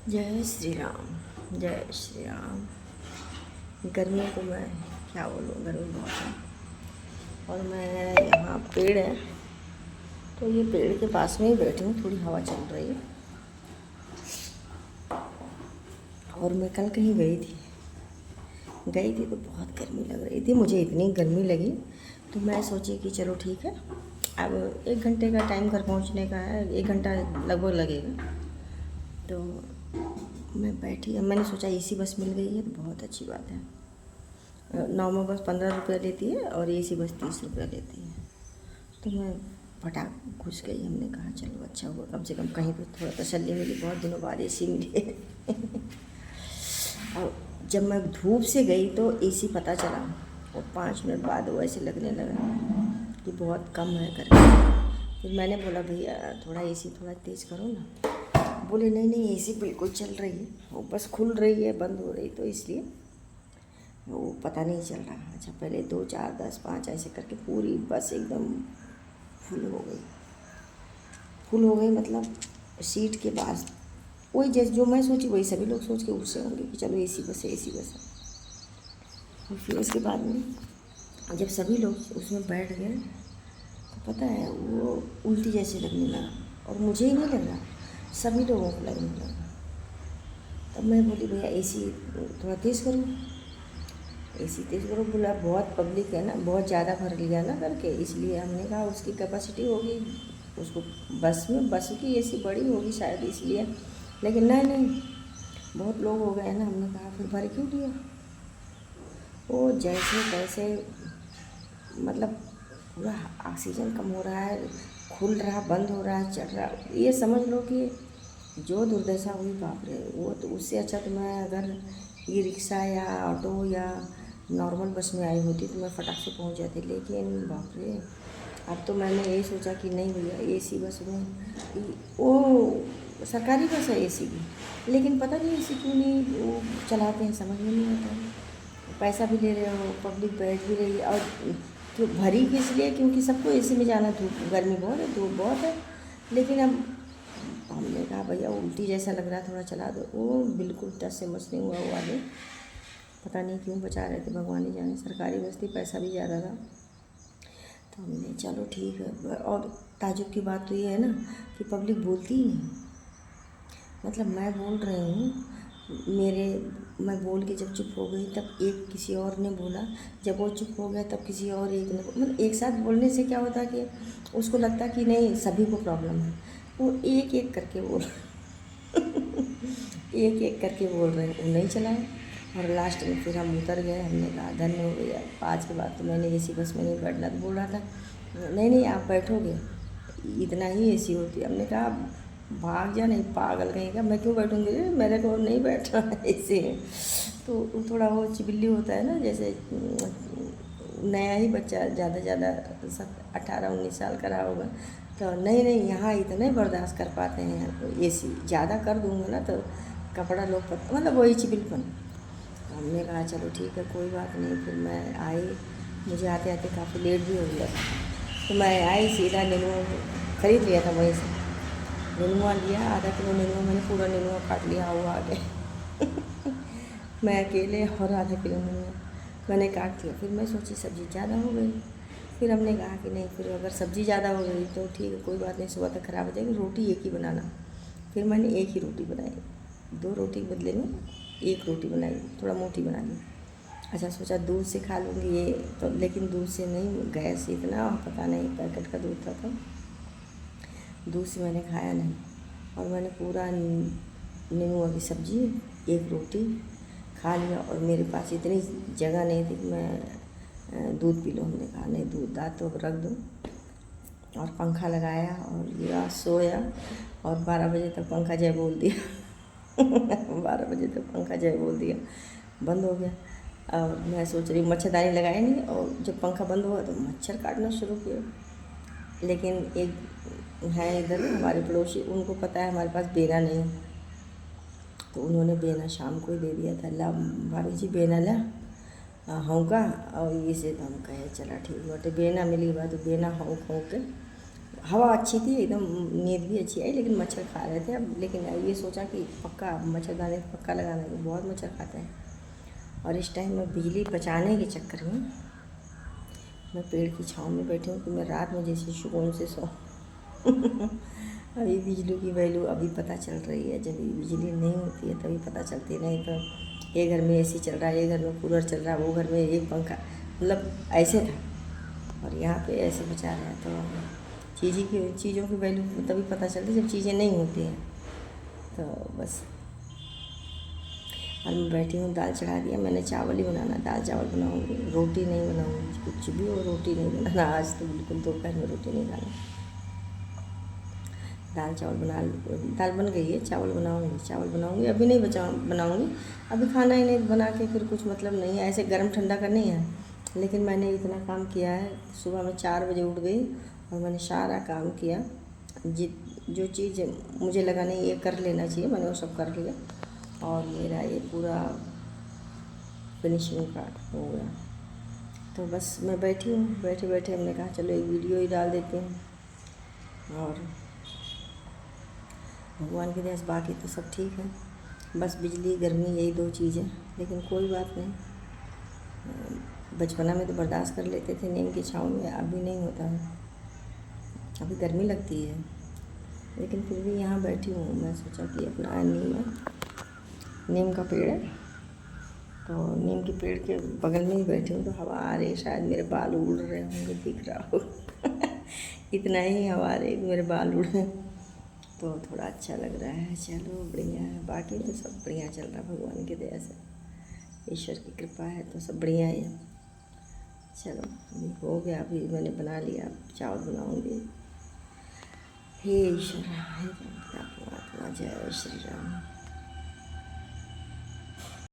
जय श्री राम, जय श्री राम। गर्मी को मैं क्या बोलूँ, गर्मी बहुत है। और मैं यहाँ पेड़ है तो ये पेड़ के पास में ही बैठी हूँ, थोड़ी हवा चल रही है। और मैं कल कहीं गई थी तो बहुत गर्मी लग रही थी, मुझे इतनी गर्मी लगी तो मैं सोची कि चलो ठीक है, अब 1 घंटे का टाइम घर पहुँचने का है, 1 घंटा लगभग लगेगा। तो मैं बैठी, अब मैंने सोचा एसी बस मिल गई है तो बहुत अच्छी बात है। नॉर्मल बस 15 रुपया लेती है और एसी बस 30 रुपया लेती है। तो मैं फटाक घुस गई, हमने कहा चलो अच्छा हुआ, कम से कम कहीं तो थोड़ा तसल्ली मिली, बहुत दिनों बाद एसी मिली है। और जब मैं धूप से गई तो एसी पता चला, और 5 मिनट बाद वो ऐसे लगने लगा कि बहुत कम है करके। फिर मैंने बोला भैया थोड़ा एसी थोड़ा तेज़ करो ना। बोले नहीं नहीं एसी बिल्कुल चल रही है, वो बस खुल रही है बंद हो रही, तो इसलिए वो पता नहीं चल रहा। अच्छा पहले 2 4 10 5 ऐसे करके पूरी बस एकदम फुल हो गई। फुल हो गई मतलब सीट के पास वही जैसे जो मैं सोची वही सभी लोग सोच के उससे होंगे कि चलो एसी बस है, एसी बस है। और फिर उसके बाद में जब सभी लोग उसमें बैठ गए तो पता है वो उल्टी जैसे लगने लगा, और मुझे ही नहीं लग रहा, सभी लोगों को लगने लगा। तब मैं बोली भैया एसी थोड़ा तेज़ करो, एसी तेज़ करो। बोला बहुत पब्लिक है ना, बहुत ज़्यादा भर लिया ना करके, इसलिए हमने कहा उसकी कैपेसिटी होगी, उसको बस की एसी बड़ी होगी शायद इसलिए, लेकिन नहीं नहीं बहुत लोग हो गए ना। हमने कहा फिर भर क्यों दिया। वो जैसे तैसे मतलब पूरा ऑक्सीजन कम हो रहा है, खुल रहा बंद हो रहा है, चढ़ रहा, ये समझ लो कि जो दुर्दशा हुई बाप रे। वो तो उससे अच्छा तो मैं अगर ई रिक्शा या ऑटो या नॉर्मल बस में आई होती तो मैं फटाक से पहुंच जाती, लेकिन बाप रे। अब तो मैंने यही सोचा कि नहीं भैया एसी बस में, वो सरकारी बस है एसी की, लेकिन पता नहीं एसी क्यों नहीं वो चलाते हैं, समझ में नहीं आता है। पैसा भी ले रहे हो, पब्लिक बैठ भी रही है, और क्यों भरी किस लिए, क्योंकि सबको एसी में जाना, धूप गर्मी बहुत है, धूप बहुत है। लेकिन अब हमने कहा भैया उल्टी जैसा लग रहा है थोड़ा चला दो। वो बिल्कुल टस से मस नहीं हुआ वो आगे, पता नहीं क्यों बचा रहे थे, भगवान ही जाने। सरकारी बस थी, पैसा भी ज़्यादा था। तो हमने चलो ठीक है। और ताजुब की बात तो ये है ना कि पब्लिक बोलती ही नहीं, मतलब मैं बोल रही हूँ, मैं बोल के जब चुप हो गई तब एक किसी और ने बोला, जब वो चुप हो गया तब किसी और एक ने, मतलब एक साथ बोलने से क्या होता कि उसको लगता कि नहीं सभी को प्रॉब्लम है। वो एक एक करके बोल एक एक करके बोल रहे हैं, वो नहीं चलाए। और लास्ट में फिर हम उतर गए, हमने कहा धन्य हो गया, आज के बाद तो मैंने एसी बस में नहीं बैठना। तो बोल रहा था नहीं नहीं आप बैठोगे, इतना ही एसी होती है। हमने कहा भाग जा, नहीं पागल कहीं का, मैं क्यों बैठूँगी, मेरे को नहीं बैठना है ऐसे। तो थोड़ा वो चिबिल्ली होता है ना, जैसे नया ही बच्चा ज़्यादा 18 19 साल का रहा होगा, तो नहीं नहीं यहाँ इतने बर्दाश्त कर पाते हैं, एसी ज़्यादा कर दूँगा ना तो कपड़ा लोग मतलब वही चिबिलपन। हमने कहा चलो ठीक है कोई बात नहीं। फिर मैं आई, मुझे आते आते काफ़ी लेट भी हो गया, तो मैं आई सीधा नेनुआ ख़रीद लिया था वहीं से। नेनुआ लिया, आधा किलो नेनुआ, मैंने पूरा नेनुआ काट लिया हुआ आगे। मैं अकेले, और आधा किलो नेनुआ मैंने काट दिया। फिर मैं सोची सब्ज़ी ज़्यादा हो गई, फिर हमने कहा कि नहीं, फिर अगर सब्ज़ी ज़्यादा हो गई तो ठीक है कोई बात नहीं, सुबह तक ख़राब हो जाएगी, रोटी एक ही बनाना। फिर मैंने एक ही रोटी बनाई, 2 रोटी के बदले में 1 रोटी बनाई, थोड़ा मोटी बना ली। अच्छा सोचा दूध से खा लूँगी ये तो, लेकिन दूध से नहीं, गैस इतना, पता नहीं पैकेट का दूध था तो दूध से मैंने खाया नहीं। और मैंने पूरा नेनुआ की सब्ज़ी 1 रोटी खा लिया, और मेरे पास इतनी जगह नहीं थी कि मैं दूध पी लूँ। हमने कहा नहीं दूध दाँत तो रख दो, और पंखा लगाया और लिया, सोया, और 12 बजे तक पंखा जय बोल दिया। 12 बजे तक पंखा जय बोल दिया, बंद हो गया। और मैं सोच रही मच्छरदानी लगाई नहीं, और जब पंखा बंद हुआ तो मच्छर काटना शुरू किया। लेकिन एक है इधर हमारे पड़ोसी, उनको पता है हमारे पास बेना नहीं है, तो उन्होंने बेना शाम को ही दे दिया था। ला भाभी जी बेना ला होंका, और इसे तो हम कहे चला ठीक बाटे, बेना मिली बात तो बेना होंक के हवा अच्छी थी एकदम, नींद भी अच्छी आई, लेकिन मच्छर खा रहे थे अब। लेकिन ये सोचा कि पक्का मच्छरदानी पक्का लगाना है, बहुत मच्छर खाते हैं। और इस टाइम मैं बिजली बचाने के चक्कर में मैं पेड़ की छाँव में बैठी हूँ कि मैं रात में जैसे सुकून से सो अभी बिजली की वैल्यू अभी पता चल रही है, जब बिजली नहीं होती है तभी पता चलती है। नहीं तो ये घर में एसी चल रहा है, ये घर में कूलर चल रहा है, वो घर में एक पंखा, मतलब ऐसे था। और यहाँ पे ऐसे बचा रहे हैं, तो चीज़ों की वैल्यू तभी पता चलती है जब चीज़ें नहीं होती हैं। तो बस और मैं बैठी हूँ, दाल चढ़ा दिया मैंने, चावल ही बनाना, दाल चावल बनाऊँगी, रोटी नहीं बनाऊँगी, कुछ भी हो रोटी नहीं बनाना आज तो, बिल्कुल दोपहर में रोटी नहीं खाना। दाल बन गई है, चावल बनाऊँगी, अभी नहीं बनाऊँगी, अभी खाना ही नहीं बना के फिर कुछ मतलब नहीं है, ऐसे गर्म ठंडा का नहीं है। लेकिन मैंने इतना काम किया है, सुबह में 4 बजे उठ गई और मैंने सारा काम किया, जो चीज़ मुझे लगा नहीं ये कर लेना चाहिए, मैंने वो सब कर लिया। और मेरा ये पूरा फिनिशिंग का हो गया। तो बस मैं बैठी हूँ, बैठे बैठे हमने कहा चलो एक वीडियो ही डाल देते हैं। और भगवान की दया से बाकी तो सब ठीक है, बस बिजली गर्मी यही 2 चीज़ है, लेकिन कोई बात नहीं। बचपना में तो बर्दाश्त कर लेते थे नीम की छाँव में, अभी नहीं होता है, अभी गर्मी लगती है। लेकिन फिर भी यहाँ बैठी हूँ, मैं सोचा कि अपना नीम का पेड़ है, तो नीम के पेड़ के बगल में ही बैठी हूँ, तो हवा आ रही है, शायद मेरे बाल उड़ रहे होंगे, दिख रहा हो इतना ही हवा आ रही है, मेरे बाल उड़ रहे हैं, तो थोड़ा अच्छा लग रहा है। चलो बढ़िया है, बाकी तो सब बढ़िया चल रहा है, भगवान की दया से, ईश्वर की कृपा है, तो सब बढ़िया ही है। चलो अभी हो गया, अभी मैंने बना लिया, चावल बनाऊँगी। हे ईश्वर, हे परमात्मा, जय श्री राम।